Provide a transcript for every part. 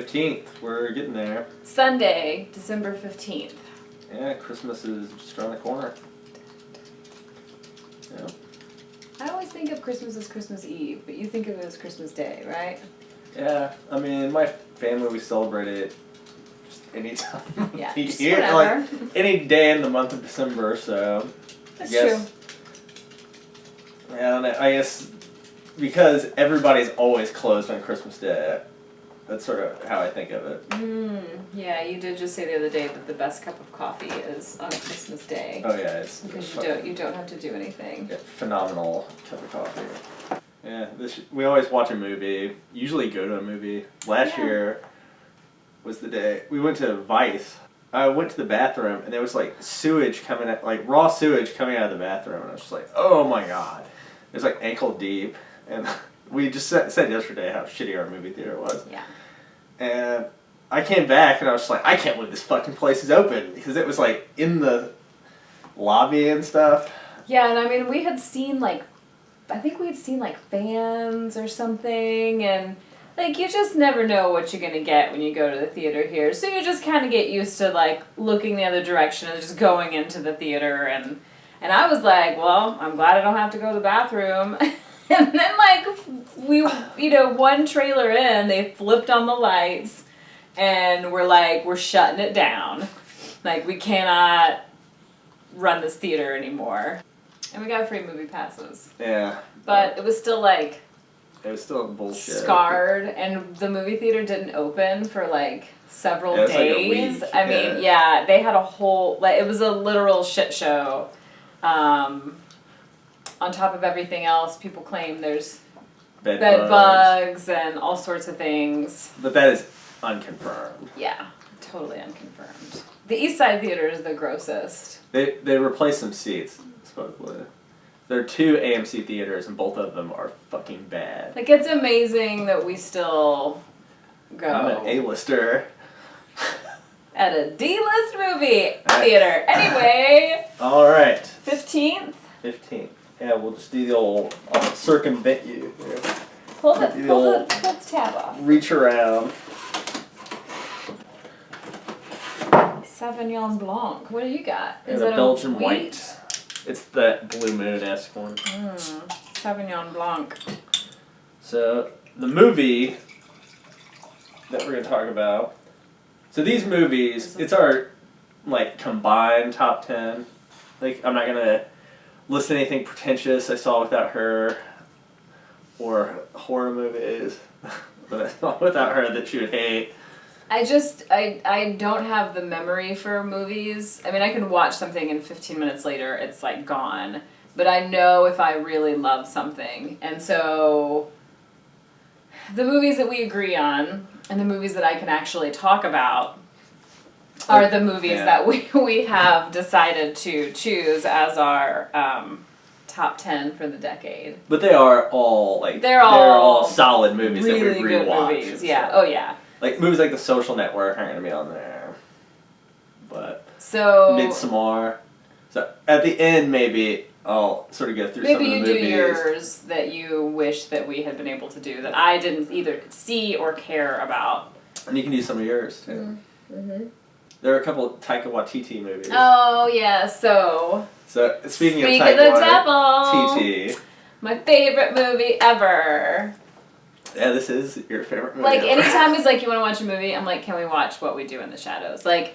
15th. We're getting there. Sunday, December 15th. Yeah, Christmas is just around the corner. Yeah. I always think of Christmas as Christmas Eve, but you think of it as Christmas Day, right? Yeah, I mean, my family, we celebrate it just any time of Yeah, the just year. whenever. Like, any day in the month of December, so... That's I guess, true. I don't know, I guess because everybody's always closed on Christmas Day, that's sort of how I think of it. Yeah, you did just say the other day that the best cup of coffee is on Christmas Day. Oh yeah, it's... Because you don't have to do anything. Yeah, phenomenal cup of coffee. Yeah, we always watch a movie, usually go to a movie. Last year was the day, we went to Vice. I went to the bathroom and there was like sewage coming out, like raw sewage coming out of the bathroom, and I was just like, oh my god. It was like ankle deep, and we just said yesterday how shitty our movie theater was. Yeah. And I came back and I was just like, I can't believe this fucking place is open, because it was like in the lobby and stuff. Yeah, and I mean, we had seen like, I think we had seen like fans or something, and like you just never know what you're gonna get when you go to the theater here. So you just kind of get used to like looking the other direction and just going into the theater, and I was like, well, I'm glad I don't have to go to the bathroom. And then like one trailer in, they flipped on the lights, and we're shutting it down. Like, we cannot run this theater anymore. And we got free movie passes. Yeah. But it was still like... It was still bullshit. Scarred, and the movie theater didn't open for like several days. Like a week. I mean, yeah, they had a whole, like, it was a literal shit show. On top of everything else, people claim there's bed bugs and all sorts of things. But that is unconfirmed. Yeah, totally unconfirmed. The East Side Theater is the grossest. They replaced some seats, supposedly. There are 2 AMC theaters, and both of them are fucking bad. Like, it's amazing that we still go. I'm an A-lister. At a D-list movie theater. Anyway. All right. 15th? 15th. Yeah, we'll just do the old, I'll circumvent you here. Pull the tab off. Reach around. Sauvignon Blanc. What do you got? Is it a Belgian white? It's that Blue Moon-esque one. Sauvignon Blanc. So, the movie that we're going to talk about. So these movies, it's our, like, combined top 10. Like, I'm not going to list anything pretentious I saw without her, or horror movies that I saw without her that she would hate. I don't have the memory for movies. I mean, I can watch something and 15 minutes later it's like gone. But I know if I really love something. And so the movies that we agree on and the movies that I can actually talk about are the movies that we have decided to choose as our top 10 for the decade. But they are all like they're all solid movies really that we rewatch. Good movies. Yeah. Oh yeah. Like movies like The Social Network aren't gonna be on there. But Midsommar. So at the end maybe I'll sort of go through some of the movies. Maybe you do yours that you wish that we had been able to do that I didn't either see or care about. And you can do some of yours too. Mm-hmm. There are a couple of Taika Waititi movies. Oh yeah, so speaking of Taika Waititi, my favorite movie ever. Yeah, this is your favorite movie. Like ever. anytime he's like, "You want to watch a movie?" I'm like, "Can we watch What We Do in the Shadows?" Like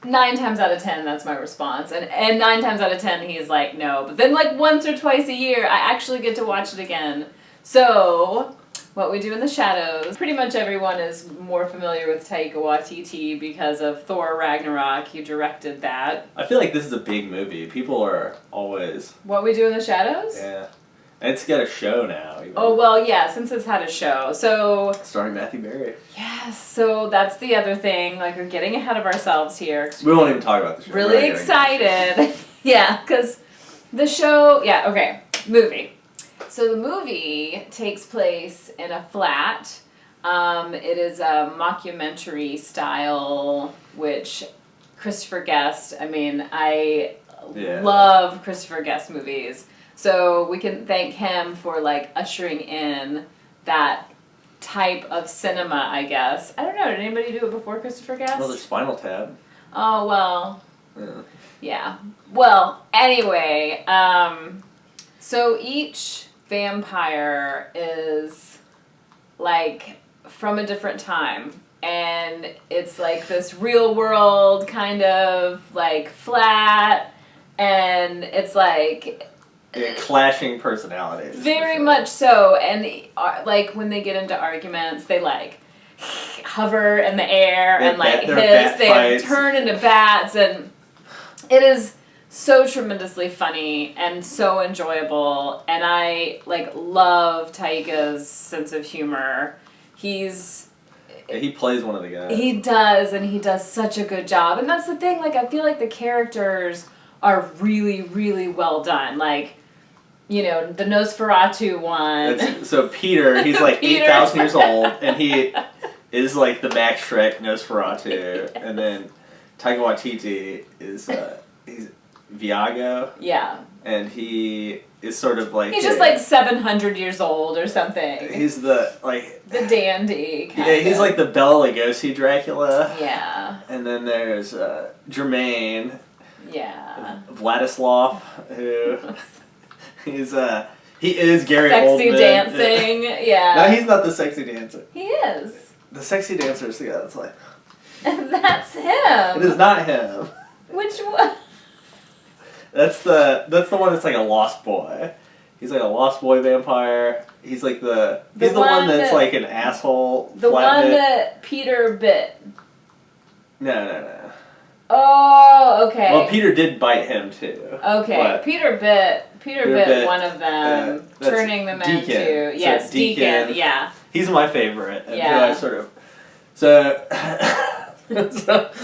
9 times out of 10, that's my response, and 9 times out of 10, he's like, "No." But then like once or twice a year, I actually get to watch it again. So, What We Do in the Shadows. Pretty much everyone is more familiar with Taika Waititi because of Thor Ragnarok. He directed that. I feel like this is a big movie. People are always... What We Do in the Shadows? Yeah. And it's got a show now. Even. Oh, well, yeah, since it's had a show. So... Starring Matthew Berry. Yes, so that's the other thing. Like, we're getting ahead of ourselves here. We won't even talk about the show. Really excited. Yeah, because the show... Yeah, okay. Movie. So the movie takes place in a flat. It is a mockumentary style, which Christopher Guest, I mean, I love Christopher Guest movies. So we can thank him for like ushering in that type of cinema, I guess. I don't know. Did anybody do it before Christopher Guest? Well, there's Spinal Tap. Oh, well. Yeah. Yeah. Well, anyway, so each vampire is like from a different time. And it's like this real world kind of like flat. And it's like Yeah, clashing personalities. very much so. And like when they get into arguments, they like hover in the air and like hiss. They turn into bats, and it is so tremendously funny and so enjoyable. And I like love Taika's sense of humor. He plays one of the guys. He does, and he does such a good job. And that's the thing, like, I feel like the characters are really, really well done. Like, you know, the Nosferatu one. So Peter, he's like Peter. 8,000 years old, and he is like the Max Shrek Nosferatu. Yes. And then Taika Waititi is, he's Viago, Yeah. and he is sort of like... He's just like 700 years old or something. He's the, like... The dandy kind Yeah, he's of. like the Bela Lugosi Dracula. Yeah. And then there's Jermaine Yeah. Vladislav, who he's he is Gary Sexy Oldman. dancing. Yeah. No, he's not the sexy dancer. He is. The sexy dancer is the guy that's like. That's him. It is not him. Which one? That's the one that's like a lost boy. He's like a lost boy vampire. He's like he's the one that's like an asshole. The flat one bit. that Peter bit. No. Oh, okay. Well, Peter did bite him too. Okay, But Peter bit one of them, that's turning them Deacon. into So yes, Deacon. Yeah. He's my favorite. And Yeah. who I sort of so,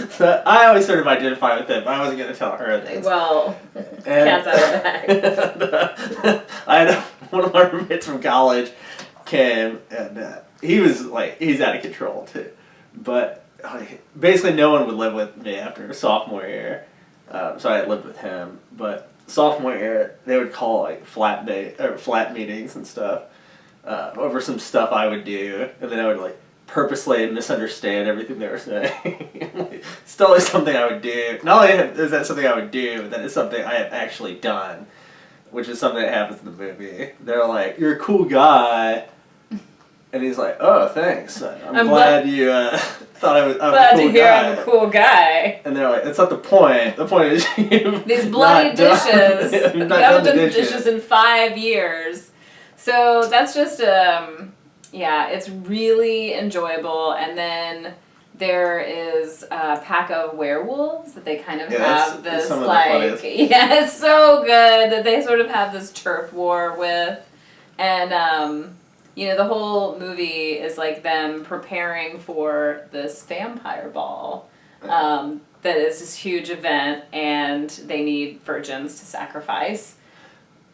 so I always sort of identify with him. I wasn't going to tell her this. Well, And- cat's out of the bag. I had one of my roommates from college came, and he's out of control too. But like, basically, no one would live with me after sophomore year, so I lived with him. But sophomore year, they would call like flat meetings and stuff over some stuff I would do, and then I would like purposely misunderstand everything they were saying. It's totally something I would do. Not only is that something I would do, but that is something I have actually done, which is something that happens in the movie. They're like, "You're a cool guy," and he's like, "Oh, thanks. I'm glad you thought I'm Glad a cool to hear guy." I'm a cool guy. And they're like, "That's not the point. The point is you These bloody dishes. You've You not haven't done done the dishes in 5 years. So that's just yeah, it's really enjoyable. And then there is a pack of werewolves that they kind of have that's this some of the like funniest. yeah, it's so good that they sort of have this turf war with, and you know, the whole movie is like them preparing for this vampire ball. That is this huge event, and they need virgins to sacrifice.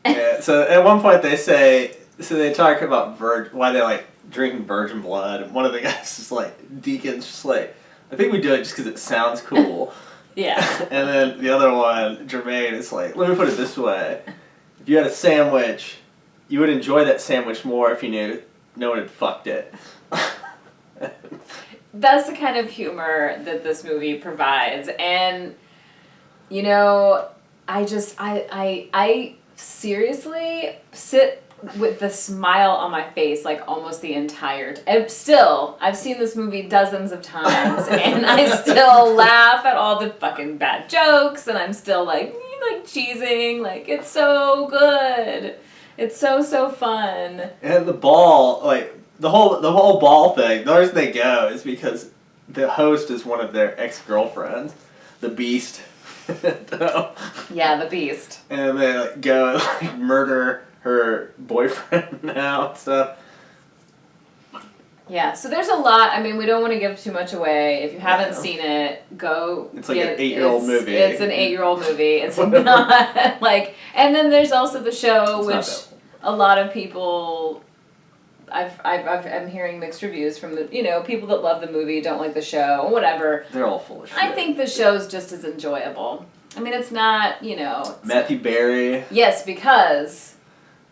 Yeah, so at one point they talk about why they like drinking virgin blood, and one of the guys is like, Deacon's just like, I think we do it just because it sounds cool. Yeah. And then the other one, Jermaine, is like, let me put it this way. If you had a sandwich, you would enjoy that sandwich more if you knew no one had fucked it. That's the kind of humor that this movie provides. And, you know, I seriously sit with the smile on my face like almost the entire time. I've seen this movie dozens of times, and I still laugh at all the fucking bad jokes, and I'm still like cheesing. Like, it's so good. It's so fun. And the ball, like, the whole ball thing, the reason they go is because the host is one of their ex-girlfriends, the Beast. Yeah, the Beast. And they like go and like murder her boyfriend now and stuff. Yeah, so there's a lot. I mean, we don't want to give too much away. If you haven't Yeah. seen it, go. It's like an 8-year-old movie. It's an 8-year-old movie. It's not like. And then there's also the show, It's not which that a lot of people. I'm hearing mixed reviews from the people that love the movie, don't like the show, whatever. They're all full of shit. I think the show's just as enjoyable. I mean, it's not Matthew Berry, Yes, because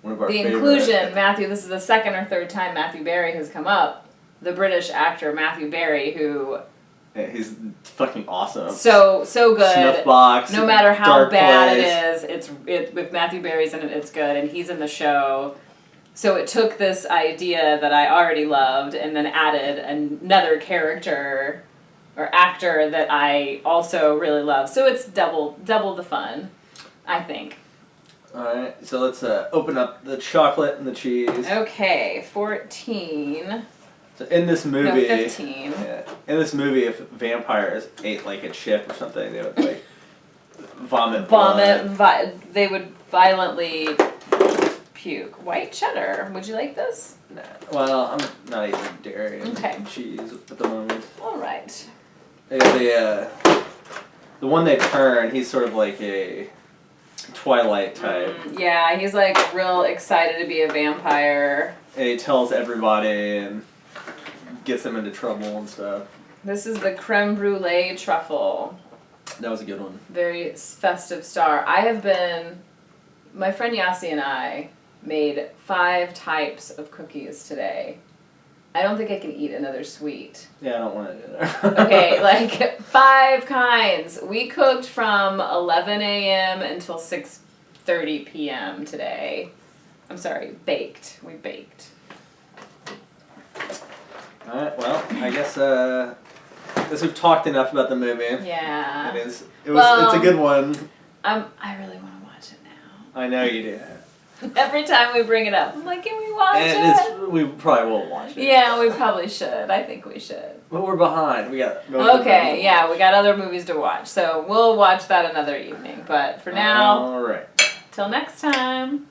one of our the favorite. inclusion, Matthew. This is the second or third time Matthew Berry has come up the British actor Matthew Berry, who Yeah, he's fucking awesome. so good. Snuffbox. No matter how Dark bad Place. it is, with Matthew Berry's in it, it's good, and he's in the show. So it took this idea that I already loved and then added another character or actor that I also really love. So it's double the fun, I think. Alright, so let's open up the chocolate and the cheese. Okay, 14. So in this movie, No, 15. Yeah, in this movie, if vampires ate like a chip or something, they would like vomit. blood. They would violently puke. White cheddar. Would you like this? Nah. Well, I'm not eating dairy and Okay. cheese at the moment. All right. The one they turn, he's sort of like a Twilight type. Yeah, he's like real excited to be a vampire. And he tells everybody and gets them into trouble and stuff. This is the creme brulee truffle. That was a good one. Very festive star. My friend Yasi and I made 5 types of cookies today. I don't think I can eat another sweet. Yeah, I don't want to do that. Okay, like 5 kinds. We cooked from 11 a.m. until 6:30 p.m. today. I'm sorry, baked. We baked. Alright, well, I guess we've talked enough about the movie. Yeah. It's Well, a good one. I really want to watch it now. I know you do. Every time we bring it up, I'm like, can we watch And it? we probably will watch it. Yeah, we probably should. I think we should. But we're behind. We got Okay, yeah, we got other movies to watch, so we'll watch that another evening. But for now, Alright. till next time.